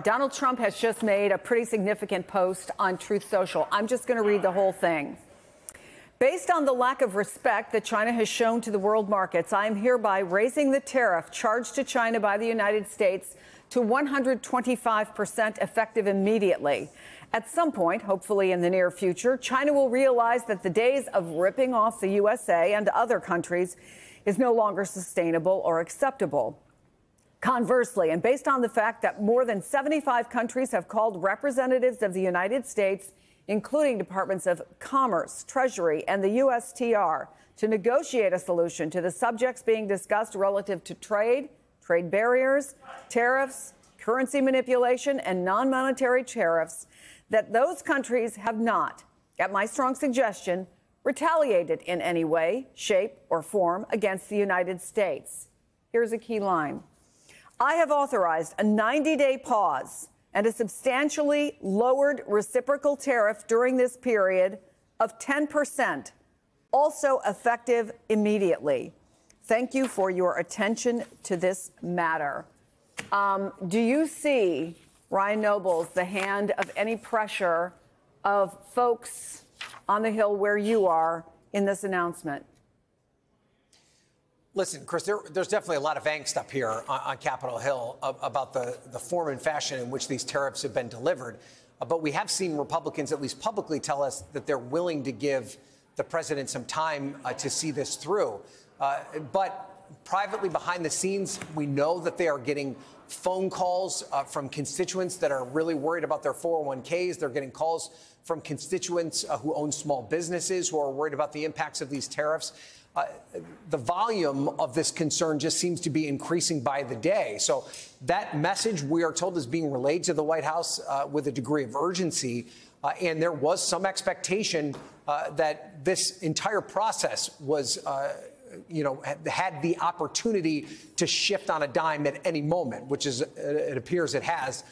Donald Trump has just made a pretty significant post on Truth Social. I'm just going to read the whole thing. Based on the lack of respect that China has shown to the world markets, I am hereby raising the tariff charged to China by the United States to 125% effective immediately. At some point, hopefully in the near future, China will realize that the days of ripping off the USA and other countries is no longer sustainable or acceptable. Conversely, and based on the fact that more than 75 countries have called representatives of the United States, including Departments of Commerce, Treasury, and the USTR, to negotiate a solution to the subjects being discussed relative to trade barriers, tariffs, currency manipulation, and non-monetary tariffs, that those countries have not, at my strong suggestion, retaliated in any way, shape, or form against the United States. Here's a key line. I have authorized a 90-day pause and a substantially lowered reciprocal tariff during this period of 10%, also effective immediately. Thank you for your attention to this matter. Do you see, Ryan Nobles, the hand of any pressure of folks on the Hill where you are in this announcement? Listen, Chris, there's definitely a lot of angst up here on Capitol Hill about the form and fashion in which these tariffs have been delivered. But we have seen Republicans, at least publicly, tell us that they're willing to give the president some time to see this through. But privately, behind the scenes, we know that they are getting phone calls from constituents that are really worried about their 401ks. They're getting calls from constituents who own small businesses who are worried about the impacts of these tariffs. The volume of this concern just seems to be increasing by the day. So that message, we are told, is being relayed to the White House with a degree of urgency. And there was some expectation that this entire process was, had the opportunity to shift on a dime at any moment, which is, it appears it has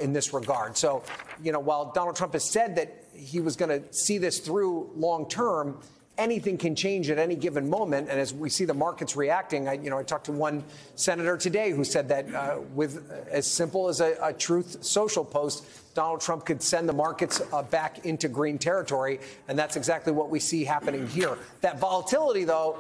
in this regard. So, while Donald Trump has said that he was going to see this through long term, anything can change at any given moment. And as we see the markets reacting, I talked to one senator today who said that with as simple as a Truth Social post, Donald Trump could send the markets back into green territory. And that's exactly what we see happening here. That volatility, though,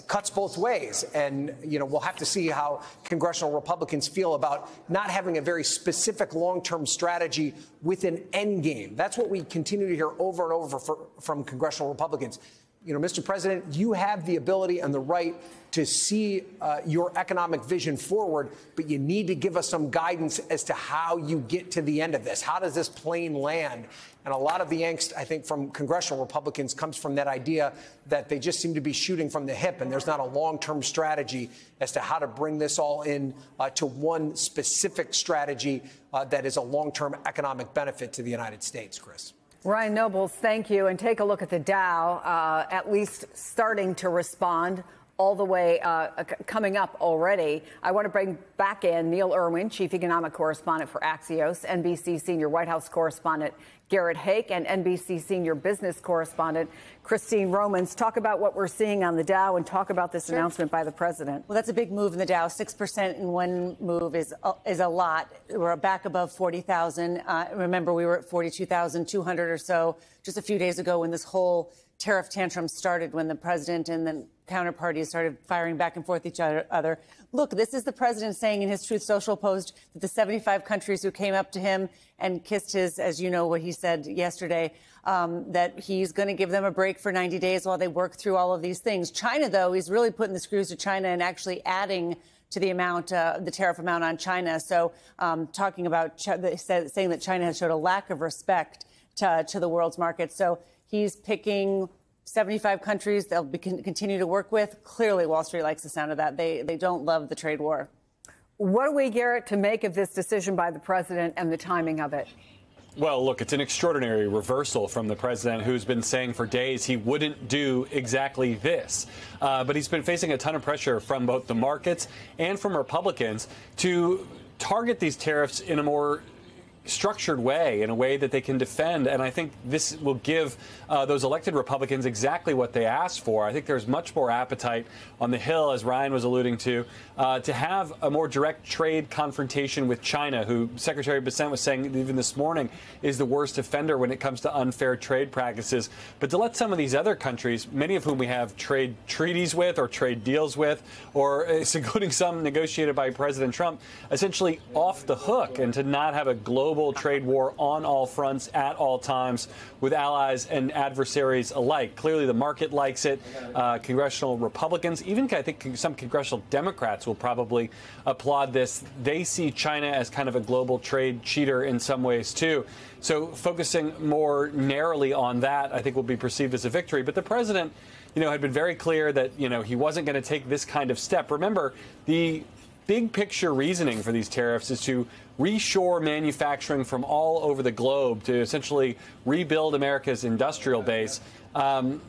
cuts both ways. And, we'll have to see how congressional Republicans feel about not having a very specific long-term strategy with an end game. That's what we continue to hear over and over from congressional Republicans. Mr. President, you have the ability and the right to see your economic vision forward, but you need to give us some guidance as to how you get to the end of this. How does this plane land? And a lot of the angst, I think, from congressional Republicans comes from that idea that they just seem to be shooting from the hip, and there's not a long-term strategy as to how to bring this all in to one specific strategy that is a long-term economic benefit to the United States, Chris. Ryan Nobles, thank you. And take a look at the Dow, at least starting to respond all the way coming up already. I want to bring back in Neil Irwin, chief economic correspondent for Axios, NBC senior White House correspondent Garrett Haake, and NBC senior business correspondent Christine Romans. Talk about what we're seeing on the Dow and talk about this announcement by the president. Well, that's a big move in the Dow. 6% in one move is a lot. We're back above 40,000. Remember, we were at 42,200 or so just a few days ago when this whole tariff tantrum started, when the president and the counterparties started firing back and forth each other. Look, this is the president saying in his Truth Social post that the 75 countries who came up to him and kissed his, as you know, what he said yesterday, that he's going to give them a break for 90 days while they work through all of these things. China, though, he's really putting the screws to China and actually adding to the amount, the tariff amount on China. So talking about saying that China has showed a lack of respect to the world's market. So he's picking 75 countries they'll continue to work with. Clearly, Wall Street likes the sound of that. They don't love the trade war. What are we, Garrett, to make of this decision by the president and the timing of it? Well, look, it's an extraordinary reversal from the president, who's been saying for days he wouldn't do exactly this. But he's been facing a ton of pressure from both the markets and from Republicans to target these tariffs in a more structured way, in a way that they can defend. And I think this will give those elected Republicans exactly what they asked for. I think there's much more appetite on the Hill, as Ryan was alluding to have a more direct trade confrontation with China, who Secretary Bessent was saying even this morning is the worst offender when it comes to unfair trade practices. But to let some of these other countries, many of whom we have trade treaties with or trade deals with, or including some negotiated by President Trump, essentially off the hook, and to not have a global trade war on all fronts at all times with allies and adversaries alike. Clearly, the market likes it. Congressional Republicans, even I think some congressional Democrats will probably applaud this. They see China as kind of a global trade cheater in some ways, too. So focusing more narrowly on that, I think, will be perceived as a victory. But the president, had been very clear that, he wasn't going to take this kind of step. Remember, the big picture reasoning for these tariffs is to reshore manufacturing from all over the globe, to essentially rebuild America's industrial base. I'm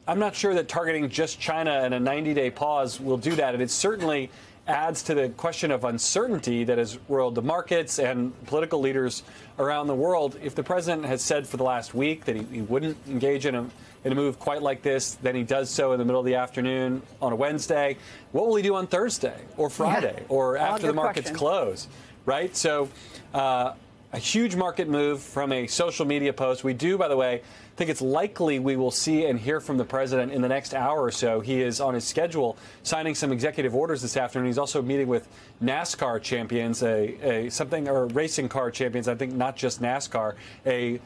not sure that targeting just China and a 90-day pause will do that. And it certainly adds to the question of uncertainty that has roiled the markets and political leaders around the world. If the president has said for the last week that he wouldn't engage in a move quite like this, then he does so in the middle of the afternoon on a Wednesday, what will he do on Thursday or Friday or after the markets close, right? So a huge market move from a social media post. We do, by the way, think it's likely we will see and hear from the president in the next hour or so. He is on his schedule signing some executive orders this afternoon. He's also meeting with NASCAR champions, or racing car champions, I think not just NASCAR, a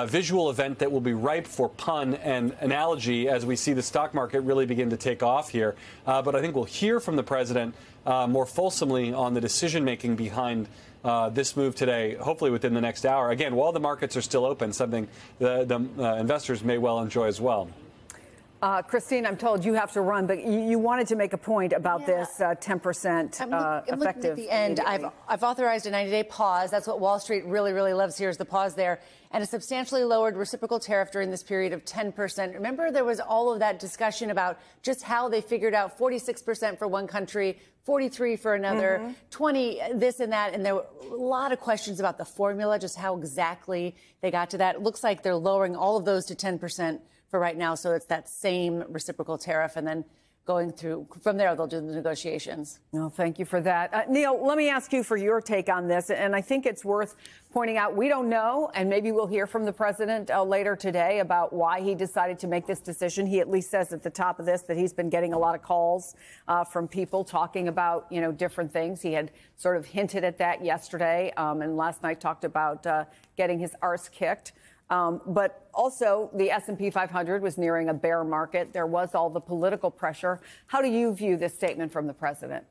visual event that will be ripe for pun and analogy as we see the stock market really begin to take off here. But I think we'll hear from the president more fulsomely on the decision-making behind this move today, hopefully within the next hour. Again, while the markets are still open, something the investors may well enjoy as well. Christine, I'm told you have to run, but you wanted to make a point about this 10% I'm effective. at the end. I've authorized a 90-day pause. That's what Wall Street really, really loves here, is the pause there. And a substantially lowered reciprocal tariff during this period of 10%. Remember, there was all of that discussion about just how they figured out 46% for one country, 43 for another, 20 this and that. And there were a lot of questions about the formula, just how exactly they got to that. It looks like they're lowering all of those to 10% for right now. So it's that same reciprocal tariff, and then going through from there, they'll do the negotiations. Well, thank you for that. Neil, let me ask you for your take on this. And I think it's worth pointing out, we don't know, and maybe we'll hear from the president later today about why he decided to make this decision. He at least says at the top of this that he's been getting a lot of calls from people talking about, different things. He had sort of hinted at that yesterday, and last night talked about getting his arse kicked. But also, the S&P 500 was nearing a bear market. There was all the political pressure. How do you view this statement from the president?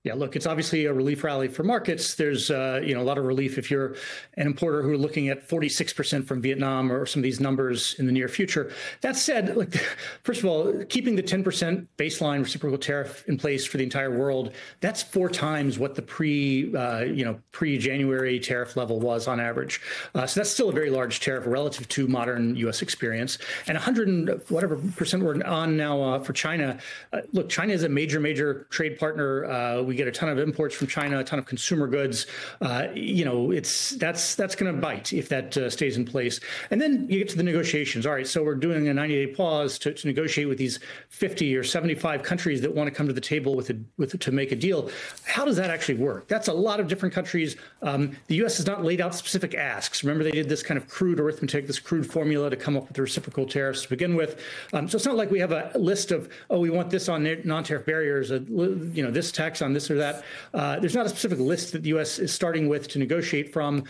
Yeah, look, it's obviously a relief rally for markets. There's, a lot of relief if you're an importer who are looking at 46% from Vietnam or some of these numbers in the near future. That said, look, first of all, keeping the 10% baseline reciprocal tariff in place for the entire world, that's 4 times what the pre-January tariff level was on average. So that's still a very large tariff relative to modern U.S. experience. And 100 and whatever percent we're on now for China. Look, China is a major trade partner. We get a ton of imports from China, a ton of consumer goods. That's going to bite if that stays in place. And then you get to the negotiations. All right, so we're doing a 90-day pause to negotiate with these 50 or 75 countries that want to come to the table to make a deal. How does that actually work? That's a lot of different countries. The U.S. has not laid out specific asks. Remember, they did this kind of crude arithmetic, this crude formula to come up with the reciprocal tariffs to begin with. So it's not like we have a list of, we want this on non-tariff barriers, this tax on this or that. There's not a specific list that the U.S. is starting with to negotiate from.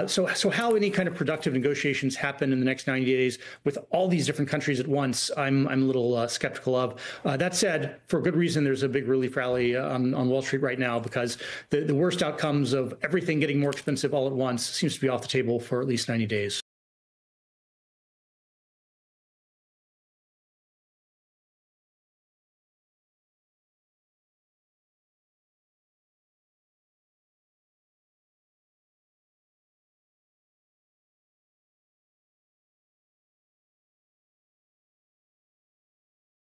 So how any kind of productive negotiations happen in the next 90 days with all these different countries at once, I'm a little skeptical of. That said, for good reason, there's a big relief rally on Wall Street right now, because the worst outcomes of everything getting more expensive all at once seems to be off the table for at least 90 days.